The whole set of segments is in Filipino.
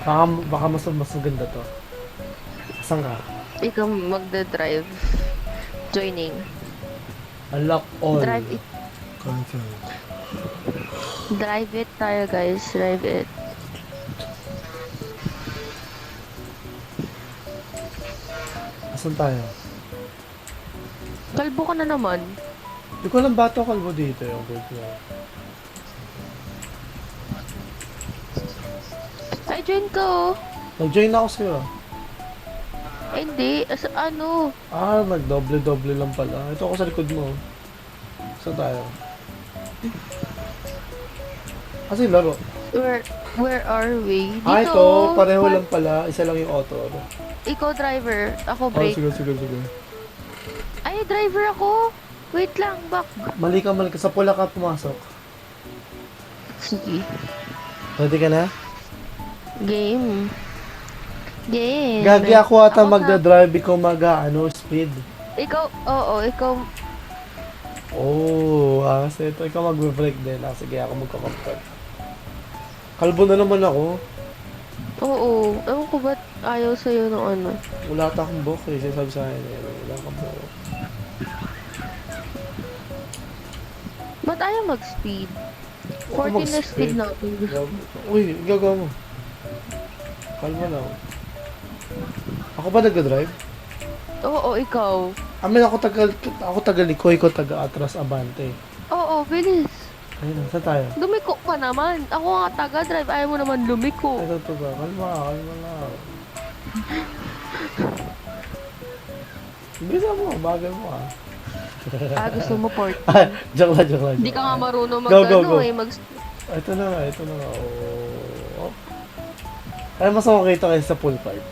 Baka mas maganda to. Saan ka? Ikaw magda-drive. Joining. Unlock all. Drive it. Cancel. Drive it tayo, guys. Drive it. Asan tayo? Kalbo ka na naman. Hindi ko alam bato kalbo dito yung bird ko. Ay, join ka oh. Nag-join ako sa'yo. Ay, hindi. Ano? Nagdoble-doble lang pala. Ito ako sa likod mo. Saan tayo? Kasi laro. Where are we? Dito. Ito. Pareho lang pala. Isa lang yung auto. Ikaw driver. Ako Oh, brake. sige. Ay, driver ako. Wait lang, back. Mali ka. Sa pula ka pumasok. Sige. Ready ka na? Game. Gagi ako ata Ako magdadrive. Ikaw speed. Ikaw, oo, ikaw. Kasi ito. Ikaw mag-break din. Sige, ako magkakampag. Kalbo na naman ako. Oo. Ewan ko ba't ayaw sa'yo ng ano. Wala ata akong book eh. Sabi sa akin eh. Wala akong book. Ba't ayaw mag-speed? Ako 14 na speed natin. Uy, gagawa mo. Kalma lang. Ako ba nag-drive? Oo, ikaw. Ako taga Liko, ikaw taga Atras Abante. Oo, bilis. Ayun na, saan tayo? Lumiko pa naman. Ako nga taga-drive. Ayaw mo naman lumiko. Ito ba? Kalma lang. Bisa mo, bagay mo ah. Gusto mo port. Joke lang. Hindi ka nga marunong Go. mag Ito na nga. Oh. Ay, mas makakita kayo sa full card.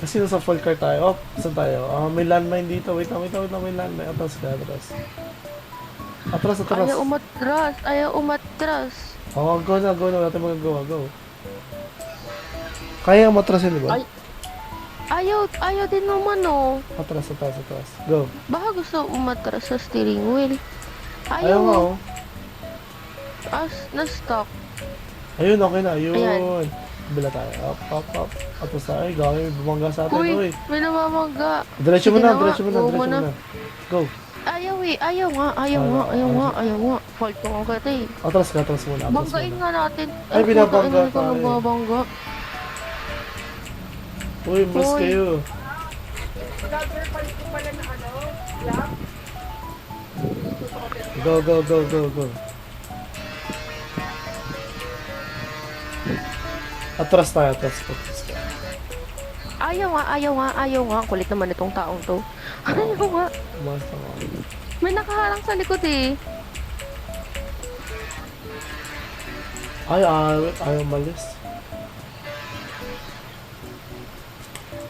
Kasi nasa full card tayo. Saan tayo? May landmine dito. Wait lang. May landmine. Atras. Atras. Ayaw umatras. Go na. Natin magagawa. Go. Kaya matrasin, di ba? Ayaw din naman oh. Atras. Go. Baka gusto umatras sa steering wheel. Ayaw nga, oh. Na-stuck. Ayun, okay na. Ayun. Ayan. Bila tayo. Up. Atras tayo. Gawin, bumangga sa atin. Uy, Uy. may namamangga. Diretso mo Sige na. go na. Go. Ayaw nga. Fault ko nga kita eh. Atras muna. Banggain nga natin. Ay, binabangga puta, tayo. nababangga. Uy, mas Uy. kayo. Vlogger palit ko pala na vlog. Go. Atras tayo. Ayaw nga. Kulit naman itong taong to. Ayaw nga. Mas tama. May nakaharang sa likod eh. Ayaw malis.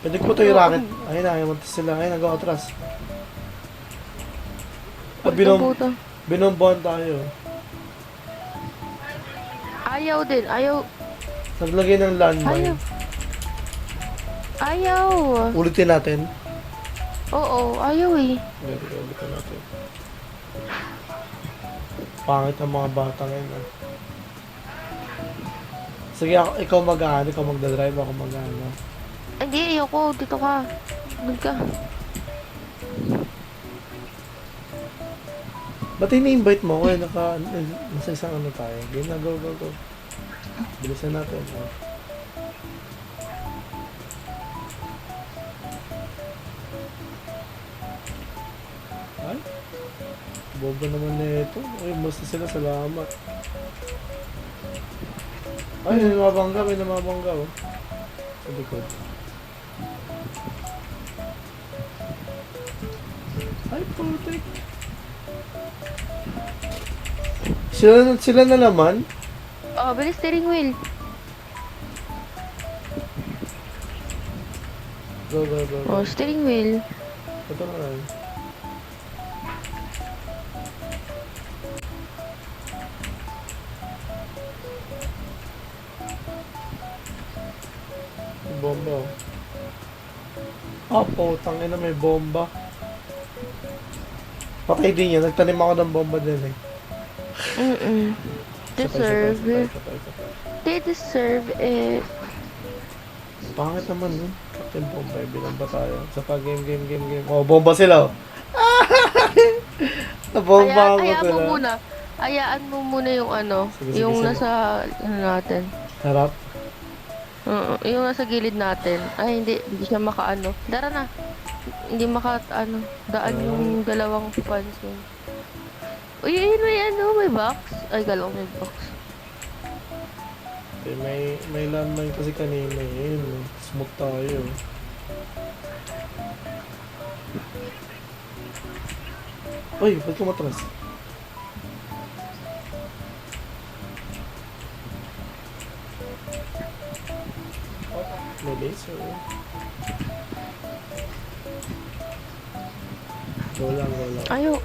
Pwede ko ito yung rocket. Ayun na, ayaw sila. Ayun, nagawa atras. Puta. Binombohan tayo. Ayaw din. Naglagay ng landmine. Ayaw. Ulitin natin. Oo, ayaw eh. Ulitin natin. Pangit ang mga bata ngayon. Sige, ikaw magdadrive, ako mag-ano. Hindi, ayoko. Dito ka. Doon ka. Ba't ini-invite mo? Nasa isang ano tayo. Game na, go. Bilisan natin. Ay, boba naman na ito. Ay, basta sila, salamat. Ay, may namabangga, oh. Sa likod. Ay, putik. Sila na naman? Oh, bilis steering wheel. Go. Oh, steering wheel. Ito na lang. Bomba. Putang ina, may bomba. Patay din yan. Nagtanim ako ng bomba din eh. deserve it. Isa pa. They deserve it. Pangit naman nun. Captain Bombay, bilang ba tayo? Sa pag game. Oh, bomba sila oh. Nabomba ako Hayaan mo sila. muna. Hayaan mo muna yung ano. Sige, yung sige. nasa, ano natin. Harap. Yung nasa gilid natin. Ay, hindi siya makaano. Dara na. Hindi daan yung dalawang fans yun. Uy, yun, may box. Ay, galong may box. Eh, may landmine kasi kanina yun. Smooth tayo. Uy, ba't kumatras? May laser. Go lang. Ayaw.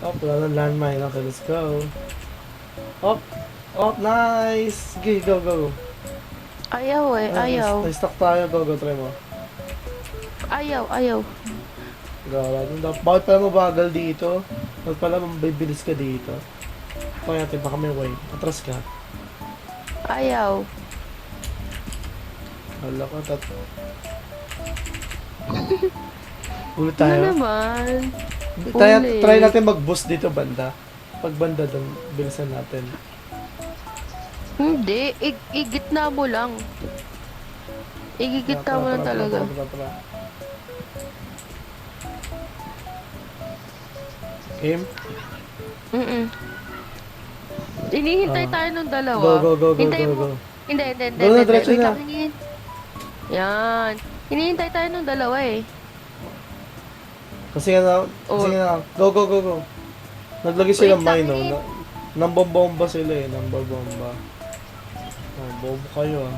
Oh, wala ng landmine. Okay, let's go. Up, nice! Sige, go. Ayaw eh, ayaw. Na-stuck tayo, go, try mo. Ayaw. Gara, bakit pala mabagal dito? Bakit pala mabibilis ka dito? Kaya natin, baka may way. Atras ka. Ayaw. Hala ka, Ulit Ano tayo. naman? Ulit. Try natin mag-boost dito banda. Pag banda doon, bilisan natin. Hindi, igitna mo lang. Igigitna mo lang talaga. Tara. Aim? Hinihintay tayo nung dalawa. Go. Hintay mo. Go. Hindi. Go na, diretso Wait na. lang, Yan. Hinihintay tayo nung dalawa eh. Kasi nga, go. Naglagay sila Wait lang, mine, no? Nambobomba sila eh, nambobomba. Oh, bobo kayo ah.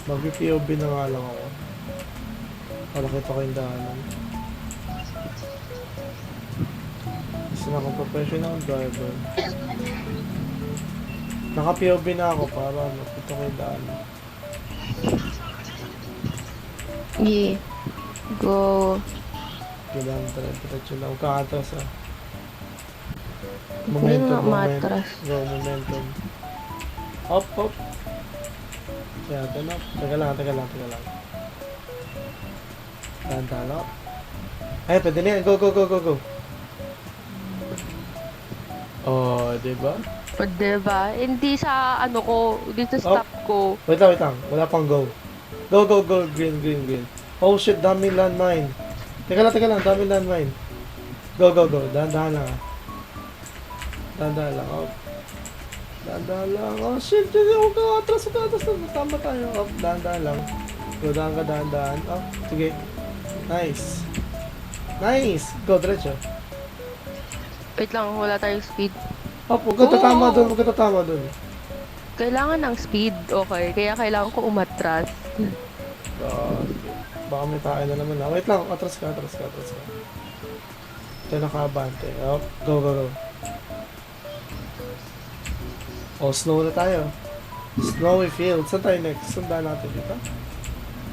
Mag-POV na nga lang ako. Para kita ko yung daanan. Kasi na akong professional driver. Naka-POV na ako para makita ko yung daanan. Yeah. Go. Kailangan diretso lang. Huwag kang atras ah. Hindi nga matras. Go, momentum. Hop. Kaya ito na. Teka lang. Dahan lang. Ay, pwede na yan. Go. Oh, diba? O, diba? Hindi sa ano ko, dito sa stop ko. Wait lang. Wala pang go. Go. Green. Oh shit, daming landmine. Teka lang. Daming landmine. Go. Dahan lang ah. Dahan lang. Oh. Dahan lang. Oh shit, huwag ka atras. Tama tayo. Oh, dahan lang. Go, dahan. Oh, sige. Nice. Go, diretso. Wait lang, wala tayong speed. Oh, huwag ka tatama dun. Kailangan ng speed, okay. Kaya kailangan ko umatras. Baka may tayo na naman. Wait lang, atras ka. Ito nakabante. Oh, go. Oh, snow na tayo. Snowy field. Saan tayo next? Sundan natin dito.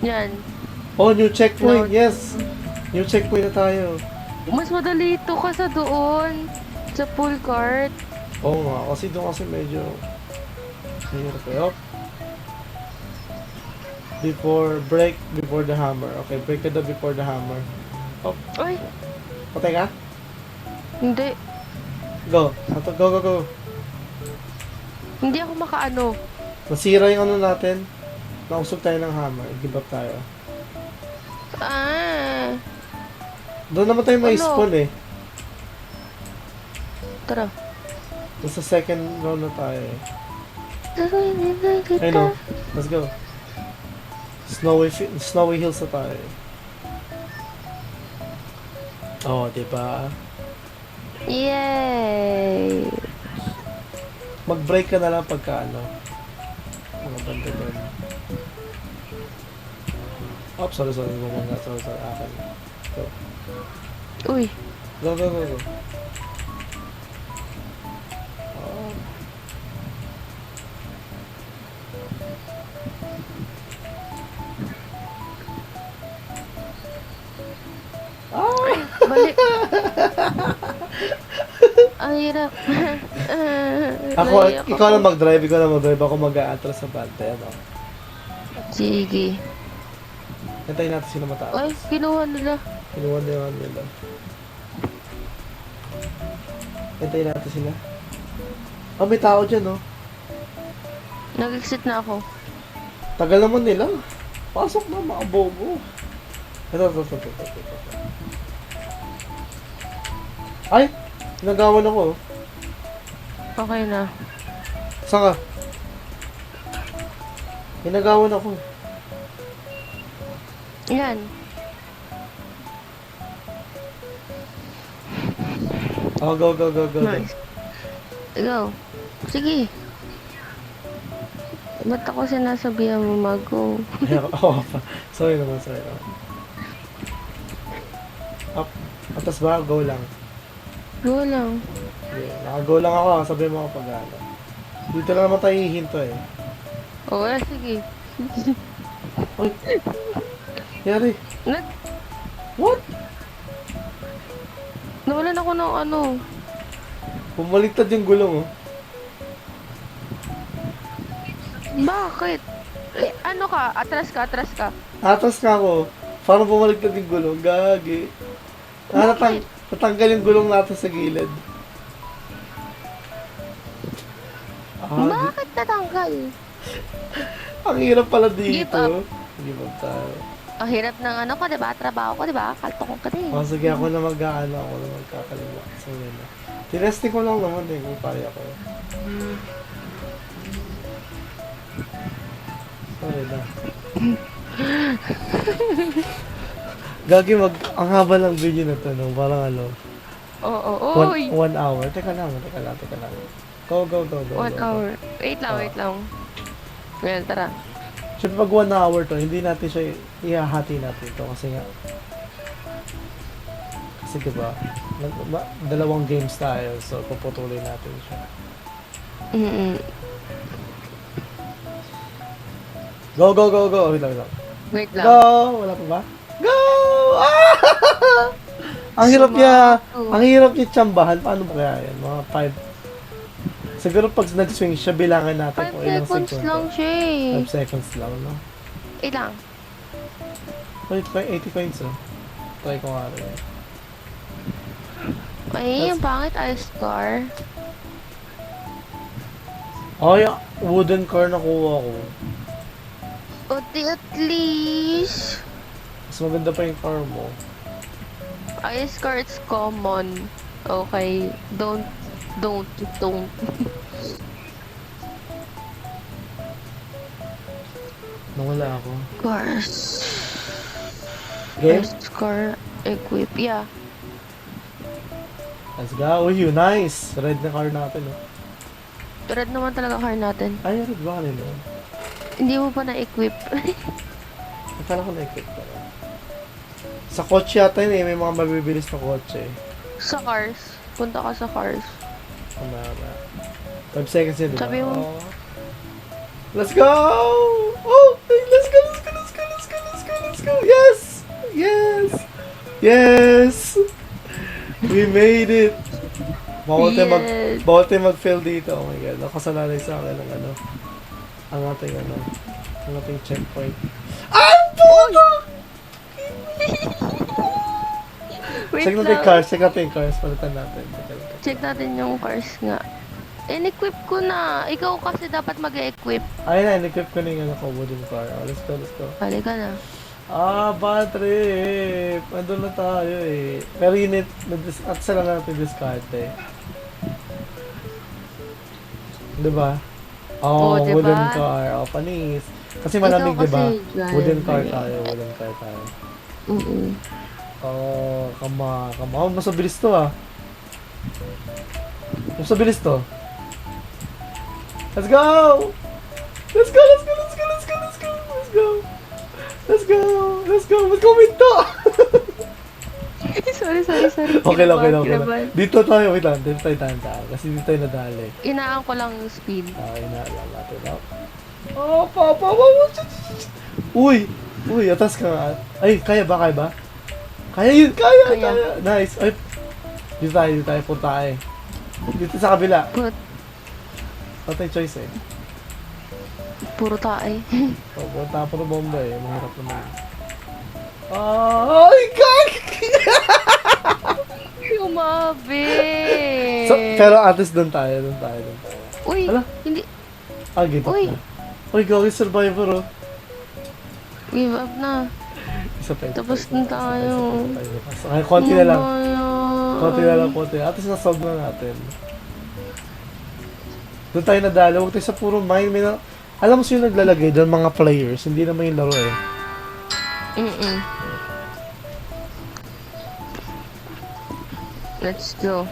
Yan. Oh, new checkpoint. No. Yes. New checkpoint na tayo. Mas madali ito kasi doon. Sa pool cart. Oo nga. Kasi doon medyo mahirap eh. Oh. Before the hammer. Okay, break ka daw before the hammer. Oh, Ay, patay ka? hindi. Go. Go. Hindi ako makaano. Nasira yung ano natin. Nausog tayo ng hammer. Give up tayo. Doon naman tayo may Ano? spawn eh. Tara. Nasa second round na tayo eh. Ay no. Let's go. Snowy Hills na tayo. Oh, diba? Yay! Mag-break ka na lang pagka ano. Mga banda doon. Oh, sorry. Bumanga. Sorry. Akin. Go. Uy. Go. Oh. Ah! Balik. Ang hirap. Ako, Naiyak ikaw na mag-drive, ako mag-a-atras sa bante, ano? Sige. Hintayin natin sila matapos. Ay, kinuha nila. Kinuha na yung ano nila. Hintayin natin sila. Ah, may tao dyan, oh. Nag-exit na ako. Tagal naman nila. Pasok na, mga bobo. Ito. Ay! Nagawan ako, oh. Okay na. Saan ka? Hinagawan ako. Yan. Oh, go. Nice. Go. Sige. Ba't ako sinasabihan mo mag-go? Ay, ako pa. Sorry naman. Up. Atas ba? Go lang. Go lang. Yeah, naka-go lang ako. Sabihin mo ako pag ano. Dito lang naman tayo hihinto eh. Oo, sige. Uy. Yari. Nag... What? Nawalan ako ng ano. Pumaligtad yung gulong oh. Bakit? Eh, ano ka? Atras ka. Atas ka ako. Parang pumaligtad yung gulong. Gagi. Bakit? Natanggal yung gulong natin sa gilid. Bakit natanggal? Ang hirap pala dito. Give up. Give up tayo. Ang hirap ng ano ko, diba? Trabaho ko, diba? Kaltong ka din. Oh, sige, ako na magkakaliwa. So, yun na. Tinesting ko lang naman eh, kung kaya ko. Sorry na. Gagi, ang haba ng video na to, no? Parang ano, Oo, 1 hour. Teka lang. Go. 1 hour. Wait lang. Well, tara. Siyempre pag 1 hour to, hindi natin siya ihahati natin to kasi nga. Kasi diba, dalawang games tayo, so puputuloy natin siya. Go. Wait lang. Wait lang. Go! Wala pa ba? Go! Ah! Ang hirap niya tsambahan. Paano ba kaya yan? Mga 5. Siguro pag nag-swing siya, bilangan natin 5 kung ilang seconds segundo. lang siya eh. 5 seconds lang, no? Ilang? Wait, 80 coins, oh. Try ko nga rin. Ay, ang pangit ice car. Ay, wooden car nakuha ko. At least. Mas maganda pa yung car mo. Ice car, it's common. Okay. Don't. Nawala ako. Cars. Okay? Ice car, equip. Yeah. Let's go. Uy, nice. Red na car natin, oh. Red naman talaga car natin. Ay, red ba kanina? Hindi mo pa na-equip. Akala ko na-equip pa. Sa kotse yata yun eh. May mga mabibilis na kotse. Sa cars. Punta ka sa cars. Tama. 5 seconds yun, diba? Sabi mo. Oh. Let's go! Oh! Hey, let's go! Yes! We made it! Bawal tayo mag-fail dito. Oh my god. Nakasalalay sa akin ang ating checkpoint. Ah! Puto! Check natin yung cars. Palitan natin. Check natin yung cars nga. In-equip ko na. Ikaw kasi dapat mag-equip. Ayun na, in-equip ko na yung wooden car. Oh, let's go. Balik ka na. Bad trip. Andun na tayo eh. Pero at sila natin discard eh. Diba? Oo, diba? Wooden car. Panis. Kasi malamig, Ikaw diba? kasi dyan. Wooden car tayo. Come on. Mas mabilis to ah. Let's go! Let's go, minto! sorry. Okay lang. Kinabahan. Dito tayo tanda. Kasi dito tayo nadali. Inaan ko lang yung speed. Inaalam natin. Uy, atas ka nga. Ay, kaya ba? Kaya yun, kaya. Kaya. Nice. Ay, dito tayo, punta tayo. Dito sa kabila. Wala tayong choice eh. Puro tae. Punta pa ng bomba eh, mahirap naman. Ay, kak! Umabi! Pero at least doon tayo. Uy, Hala? hindi. Give up Uy. na. Uy, gawin survivor oh. Give up na. Isa pa. Tapos na tayo. Okay, konti na lang. Konti Konti. At least nasolve na natin. Doon tayo nadalo. Huwag tayo sa puro mine. Alam mo sino naglalagay doon, mga players. Hindi naman yung laro eh. Let's go.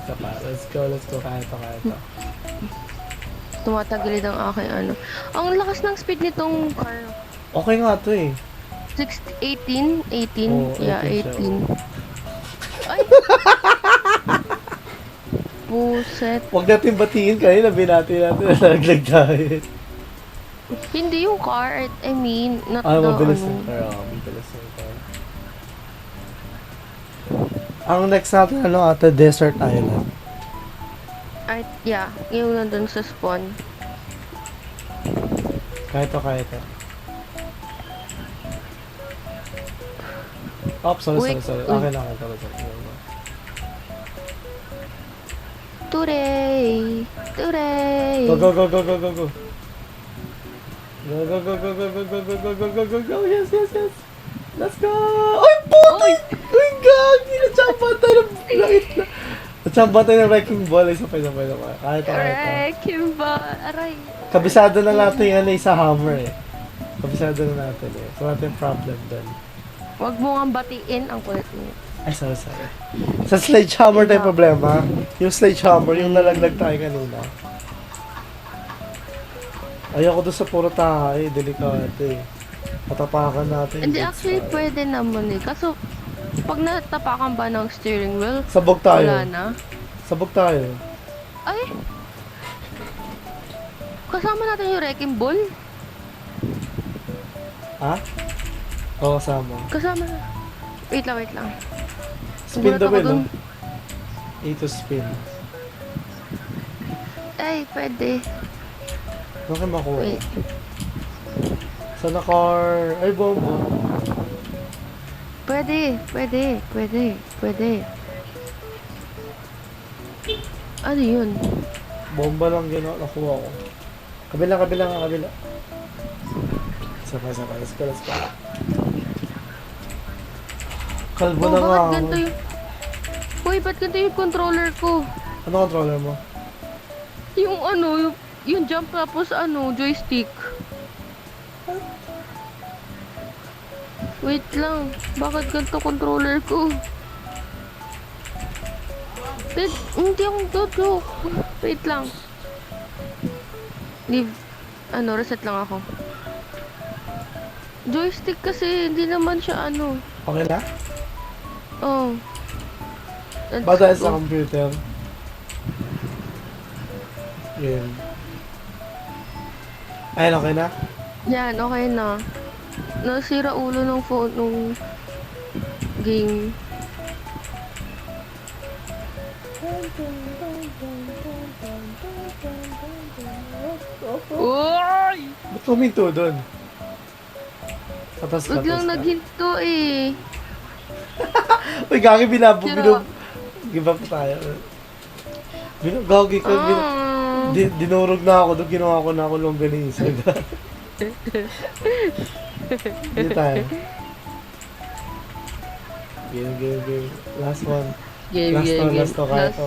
Isa pa. Let's go. Kaya to. Tumatagilid ang aking ano. Ang lakas ng speed nitong car. Okay nga to eh. 18? Oo, Yeah, 18 siya, 18. Ay! Buset. Huwag natin batiin kanina. Binati natin. Nalaglag tayo. Hindi yung car. I mean, not Ah, the mabilis ano. yung car. Mabilis yung car. Ang next natin, ate, Desert Island. Yeah, yung nandun sa spawn. Kaya to. Oh, sorry. Wait, Okay lang. Today! Go. Go. Yes. Let's go! Ay, puti! Ay, gagi! Natsampan tayo ng langit na. Natsampan tayo ng wrecking ball. Isa pa. Kaya to. Kimba! Aray! Kabisado na natin yan sa hammer eh. Kabisado na natin eh. So, natin problem doon. Huwag mo nga batiin ang kulit mo. Ay, sorry. Sa sledgehammer tayo problema. Yung sledgehammer, yung nalaglag tayo kanina. Ayoko doon sa puro tayo, delikado eh. Patapakan natin. Hindi, yung actually, boots, pwede naman eh. Kaso, pag natapakan ba ng steering wheel, Sabog tayo. wala na. Sabog tayo. Ay! Kasama natin yung wrecking ball. Ha? Oo, kasama. Kasama na. Wait lang. Spin the Nagulat ako wheel, dun. no? A to spin. Ay, pwede. Bakit makuha? Wait. Sana car. Ay, bomba. Pwede. Ano yun? Bomba lang yun, nakuha ko. Kabila. Sabay. Let's go. Kalbo na nga Bakit ako. ganito yung... Uy, ba't ganito yung controller ko? Ano controller mo? Yung ano, yung jump tapos ano, joystick. Wait lang, bakit ganito controller ko? Hindi akong joke. Wait lang. Reset lang ako. Joystick kasi, hindi naman siya ano. Okay na? Oh. Ba dahil sa computer? Yun. Ayun, okay na? Yan, okay na. Nasira ulo ng phone, nung game. Uy! Ba't huminto doon? Patas. Biglang naghinto eh. Uy, gagi, Sira. Give up tayo. Gagi ko, dinurog na ako doon, ginawa ko na ako longganisa. Hindi tayo. Game. Last one. Last to. Kaya to.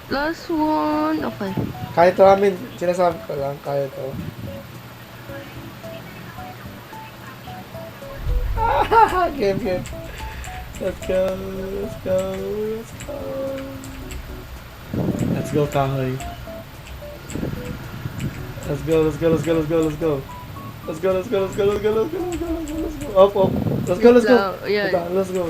Last one. Okay. Kaya to amin. Sinasabi ko lang, kaya to. Game. Let's go, Kahoy. Let's go. Up. Let's go. Yeah. Let's go.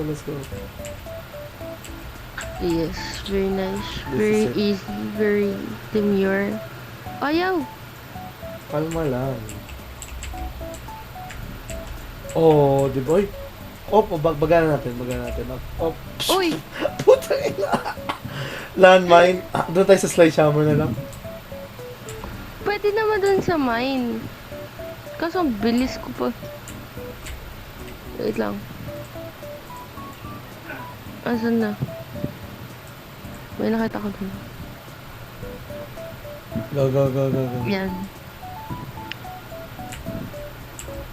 Yes, very nice. This Very is it. easy, very demure. Ayaw! Kalma lang. Oh, di ba? Uy. Bagana natin. Op. Uy! Puta ina. Landmine. Doon tayo sa sledgehammer na lang. Pwede naman dun sa mine. Kaso ang bilis ko pa. Wait lang. Asan na? May nakita ko dun. Go. Yan.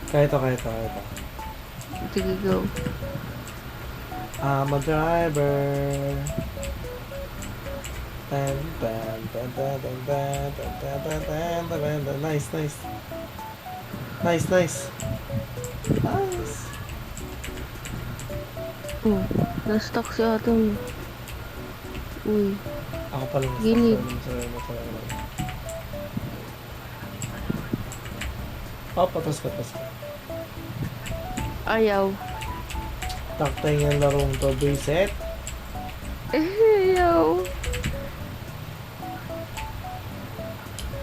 Kaya ito. Sige, go. I'm a driver. Nice. Oh, na-stuck si ate mo. Uy. Ako pala Gilid. Patras ka. Ayaw. Taktay ng larong to, Bayset. Ayaw.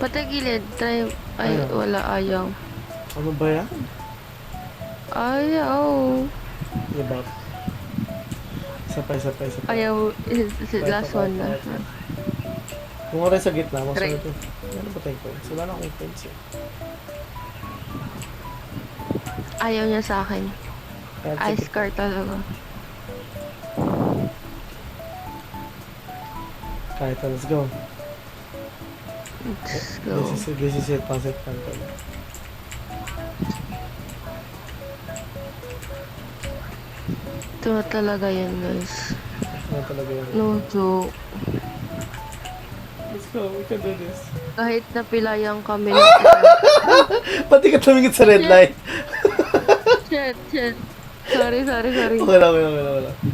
Patagilid. Try. Ay, Ayaw. wala. Ayaw. Ano ba yan? Ayaw. Diba? Isa pa. Ayaw. Last one na. Kung oras sa gitna, mas Try. ito. Ano ba tayong points? Wala na akong points eh. Ayaw niya sa akin. Kaya Ice car talaga. Kahit let's go. Let's go. This is it. Pass it. Ito na talaga yan, guys. Ano talaga yan? No joke. Let's go. We can do this. Kahit napilayan kami ng Pati ka tumingin sa red light. Shit. Sorry. Okay lang.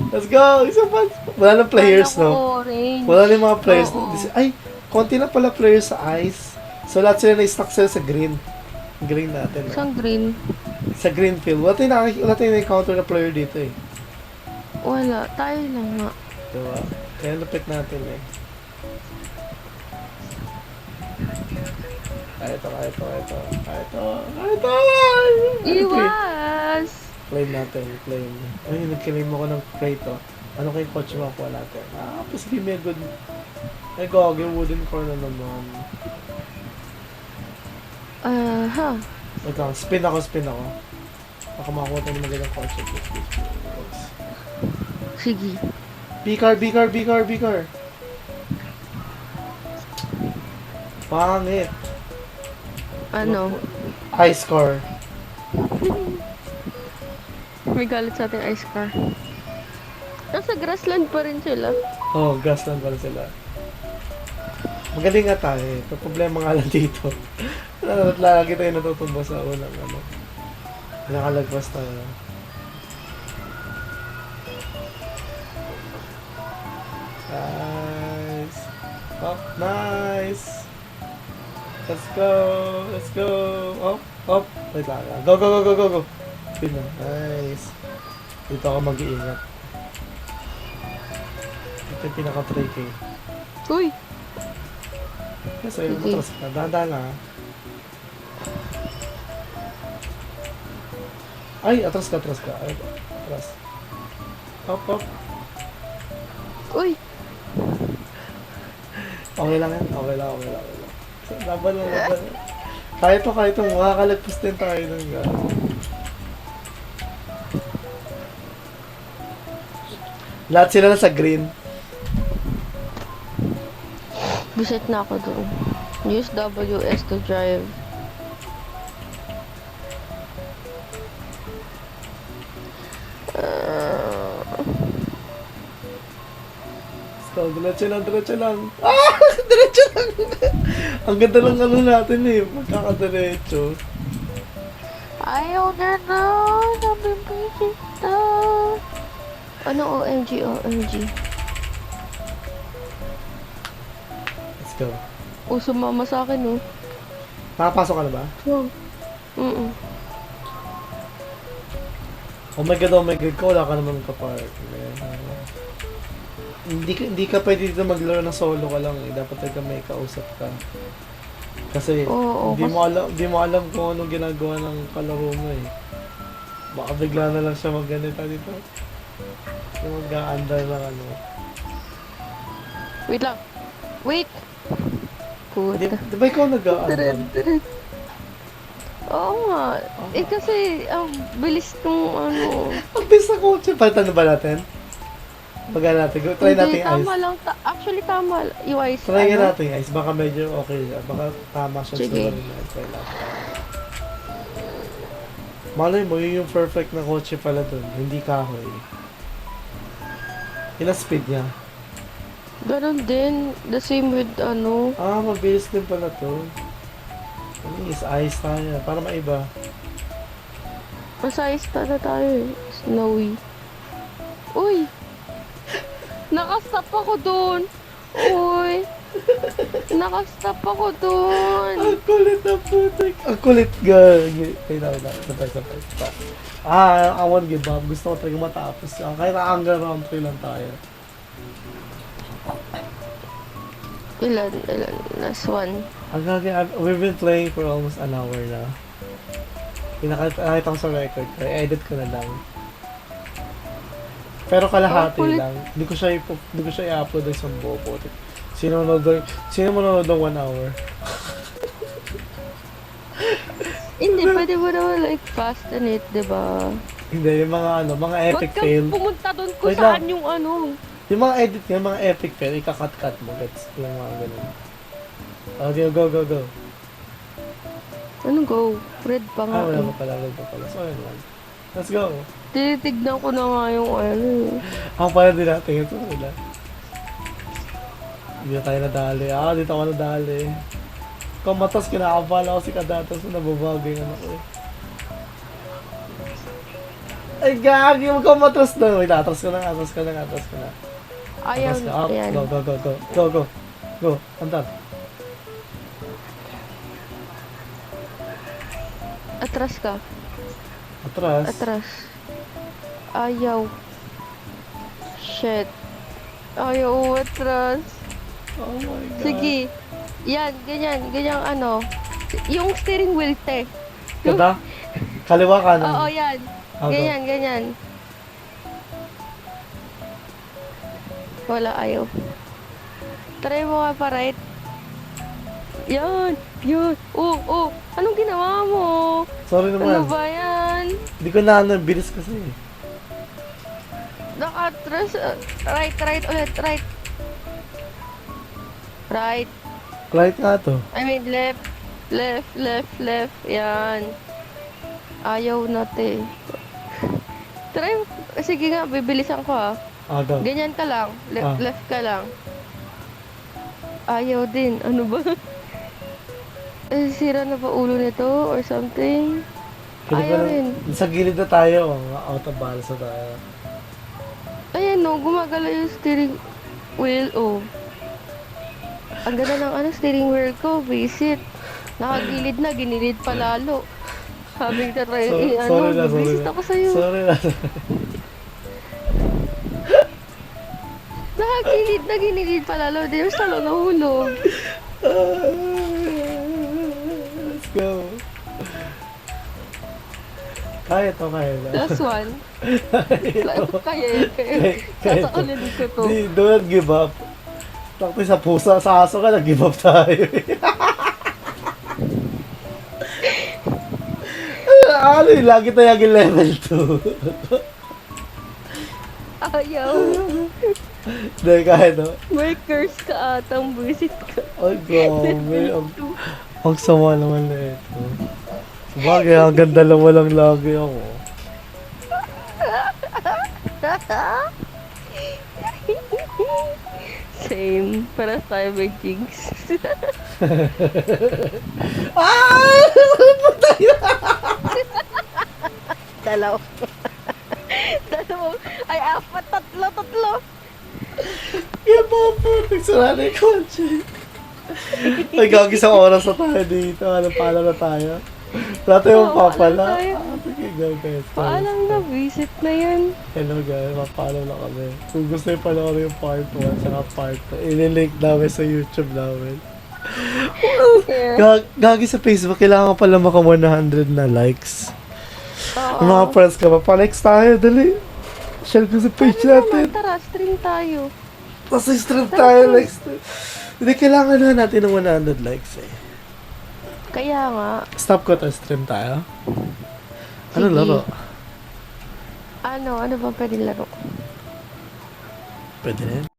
Let's go! Isa pa. Wala nang players, Kala ko no? orange. Wala na yung mga players. Oo. Ay, konti na pala players sa ice. So, lahat sila na-stuck sila sa green. Green natin. No? Isang green. Sa green field. Wala tayong na-encounter na player dito eh. Wala. Tayo lang nga. Diba? Kaya lupit natin eh. Kaya ito. Iwas! Claim natin, claim. Ay, nag-claim ako ng crate oh. Ano kayong coach makuha natin? Please give me a good... Ay, gog, yung wooden core na naman. Wait lang, spin ako. Baka makakuha tayo ng magandang coach. Please. Sige. B-car. Pangit. Ano? Ice car. May galit sa ating ice car. Nasa grassland pa rin sila. Oh, grassland pala sila. Magaling nga tayo eh. Ito problema nga lang dito. Lagi tayo natutumba sa unang ano. Nakalagpas tayo. Nice. Oh, nice. Let's go. Oh. Wait lang. Go. Spin na. Nice. Dito ako mag-iingat. Ito yung pinaka-tricky. Uy! Kasi yung Sige. matras ka. Dahan-dahan lang ha. Ay, atras ka. Ay, atras. Up. Uy! Okay lang yan. Okay lang. Laban. Kaya to. Makakalagpas din tayo ng lahat sila nasa green. Bisit na ako doon. Use WS to drive. So, diretso lang. Diretso lang. Ang ganda lang ano natin eh. Magkakadiretso. Ayaw na. Nabibisit na. Ano OMG? Let's go. Sumama sa akin, oh. Nakapasok ka na ba? Oh my god. Wala ka naman kapark. Hindi ka pwede dito maglaro ng solo ka lang eh. Dapat talaga may kausap ka. Kasi Oo, hindi mo alam kung anong ginagawa ng kalaro mo eh. Baka bigla na lang siya magganita dito. Yung mag-aandar ng ano. Wait lang. Wait! Di, Puta. di ba ikaw nag-aandar? Oo nga. Eh kasi, ang bilis nung ano. Ang bis na kotse. Palitan na ba natin? Baga natin. Try natin Hindi, yung tama ice. lang. Actually, tama. Yung ice. Try nga ano? natin yung ice. Baka medyo okay siya. Baka tama siya sa Sige. wala na. Try natin. Malay mo, yun yung perfect na kotse pala dun. Hindi kahoy. Ilang speed niya? Ganon din. The same with ano. Ah, mabilis din pala to. Ano is ice tayo. Para maiba. Masayos na tayo eh. Snowy. Uy! Nakastop ako doon. Uy! Nakastop ako doon. Ang kulit na putik. Ang kulit, girl. Wait. Sabay. I won't give up. Gusto ko talaga matapos. Kahit hanggang round 3 lang tayo. Ilan? Last one. We've been playing for almost an hour na. Pinakita ko sa record ko. I-edit ko na lang. Pero kalahati Ang kulit. lang. Hindi ko siya i-upload ng isang buo po. Sino manonood ng 1 hour? Hindi, pwede mo naman like fasten it, diba? Hindi, yung mga epic Huwag kang fail. pumunta doon kung Wait saan lang. yung ano. Yung mga edit yung mga epic fail, ikakat-cut mo. Gets yung mga ganun. Okay, go. Ano go? Red pa nga. Wala eh. pa pala. So, yun lang. Let's go. Tinitignan ko na nga yung ano. Ako pala din natin ito nila. Hindi na tayo nadali. Dito ako nadali. Kung matas, kinakabala ko si Kadatas na nababagay yung ano ko eh. Ay, gagi! Huwag kang matras na. Wait, atras ko na. Ayan, Atras ka. Up. ayan. Go. Antan. Atras ka. Atras. Ayaw. Shit. Ayaw, atras. Oh my God. Sige. Yan, ganyan ano. Yung steering wheel, te. Ganda? Kaliwa kanan. Oo, yan. Go. Ganyan. Wala, ayaw. Try mo nga pa right. Yan. Oh. Anong ginawa mo? Sorry Ano naman. ba yan? Hindi ko na bilis kasi. Nakatras. Right ulit. Right. Right nga to. I mean, left. Yan. Ayaw natin. Try. Sige nga, bibilisan ko ah. Go. Ganyan ka lang. Ah. Left ka lang. Ayaw din. Ano ba? Sira na ba ulo nito or something? Ayaw rin. Sa gilid na tayo. Out of balance na tayo. Ayan no, gumagalaw yung steering wheel. Oh. Ang ganda ng steering wheel ko. Visit. Nakagilid na, ginilid pa lalo. Sabi ka try, Sorry na. visit ako sa'yo. Sorry na. Nakagilid na, ginilid pa lalo. Di mas talo nahulog. Let's go. Kaya to. Last one. Kaya. Kaya to. Sasakalin ko to. Do not give up. Takti sa pusa, sa aso ka, nag-give up tayo. Lagi tayo yung level 2. Ayaw. Dahil kahit no? May curse ka atang visit ka. Ay, grabe. Ang sama naman na ito. Sabagay, hanggang dalawa lang lagi ako. Same. Para tayo may jigs. Patay na! Dalaw. Ay, apat. Tatlo. Kaya po, nagsara na yung kotse. Ay, gagi sa oras na tayo dito. Paalam na tayo. Wala tayong papala. Paalam tayo. Sige, go guys. Paalam na, visit na yan. Hello guys, mapaalam na kami. Kung gusto nyo panoorin yung part 1 saka part 2, ililink namin sa YouTube namin. Yeah. Gagi sa Facebook, kailangan ko pala maka 100 na likes. Oo. Mga friends ka ba? Pa-likes tayo, dali. Share ko sa page Ano natin. naman, tara, stream tayo. Tapos stream tayo, likes. Hindi, kailangan na natin ng 100 likes eh. Kaya nga, Stop ko to, stream tayo. Ano Sige. laro? ano ba pwede laro? Pwede na yun.